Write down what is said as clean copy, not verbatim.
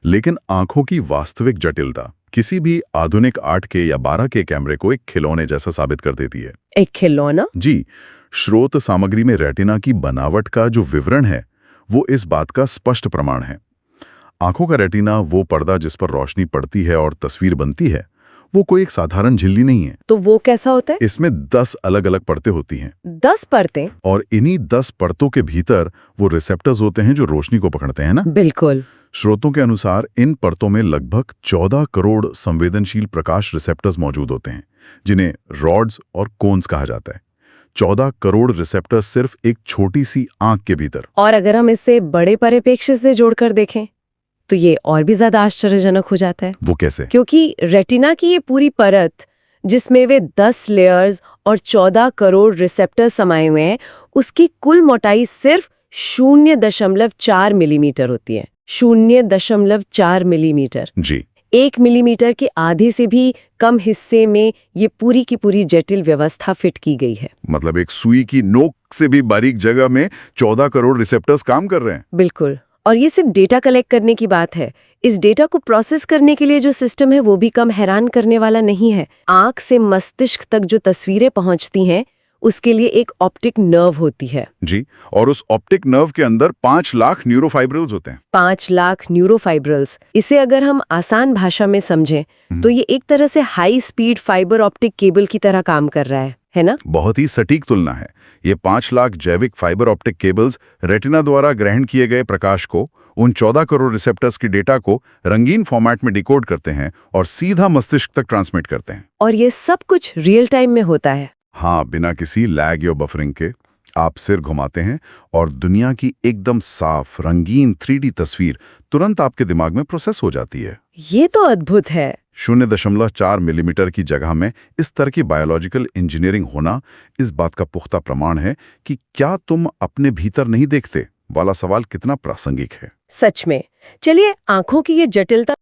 लेकिन आंखों की वास्तविक जटिलता किसी भी आधुनिक 8K या 12K कैमरे को एक खिलौने जैसा साबित कर देती है। एक खिलौना? जी, स्रोत सामग्री में रेटिना की बनावट का जो विवरण है वो इस बात का स्पष्ट प्रमाण है। आंखों का रेटिना वो पर्दा जिस पर रोशनी पड़ती है और तस्वीर बनती है, वो कोई एक साधारण झिल्ली नहीं है। तो वो कैसा होता है? इसमें 10 अलग अलग परतें होती हैं 10 परतें? और इन्हीं 10 परतों के भीतर वो रिसेप्टर्स होते हैं जो रोशनी को पकड़ते हैं ना। बिल्कुल। स्रोतों के अनुसार इन परतों में लगभग 14 करोड़ संवेदनशील प्रकाश रिसेप्टर्स मौजूद होते हैं, जिन्हें रॉड्स और कोन्स कहा जाता है। 14 करोड़ रिसेप्टर्स सिर्फ एक छोटी सी आंख के भीतर। और अगर हम इसे बड़े परिप्रेक्ष्य से जोड़कर देखें तो ये और भी ज्यादा आश्चर्यजनक हो जाता है। वो कैसे? क्योंकि रेटिना की ये पूरी परत, जिसमें वे 10 लेयर्स और 14 करोड़ रिसेप्टर समाये हुए हैं, उसकी कुल मोटाई सिर्फ 0.4 मिलीमीटर होती है। 0.4 मिलीमीटर। जी। 1 मिलीमीटर के आधे से भी कम हिस्से में ये पूरी की पूरी जटिल व्यवस्था फिट की गई है। मतलब एक सुई की नोक से भी बारीक जगह में 14 करोड़ रिसेप्टर्स काम कर रहे हैं। बिल्कुल। और ये सिर्फ डेटा कलेक्ट करने की बात है। इस डेटा को प्रोसेस करने के लिए जो सिस्टम है वो भी कम हैरान करने वाला नहीं है। आंख से मस्तिष्क तक जो तस्वीरें पहुंचती हैं, उसके लिए एक ऑप्टिक नर्व होती है। जी, और उस ऑप्टिक नर्व के अंदर 5 लाख न्यूरोफाइब्रिल्स होते हैं। 5 लाख न्यूरोफाइब्रिल्स। इसे अगर हम आसान भाषा में समझें तो ये एक तरह से high speed fibre optic cable की तरह काम कर रहा है ना? बहुत ही सटीक तुलना है। ये 5 लाख जैविक फाइबर ऑप्टिक केबल्स रेटिना द्वारा ग्रहण किए गए प्रकाश को, उन 14 करोड़ रिसेप्टर्स की डेटा को रंगीन फॉर्मेट में डिकोड करते हैं और सीधा मस्तिष्क तक ट्रांसमिट करते हैं। और ये सब कुछ रियल टाइम में होता है। हाँ, बिना किसी लैग या बफरिंग के। आप सिर घुमाते हैं और दुनिया की एकदम साफ रंगीन 3D तस्वीर तुरंत आपके दिमाग में प्रोसेस हो जाती है। ये तो अद्भुत है। 0.4 मिलीमीटर की जगह में इस तरह की बायोलॉजिकल इंजीनियरिंग होना इस बात का पुख्ता प्रमाण है कि क्या तुम अपने भीतर नहीं देखते वाला सवाल कितना प्रासंगिक है। सच में। चलिए, आंखों की ये जटिलता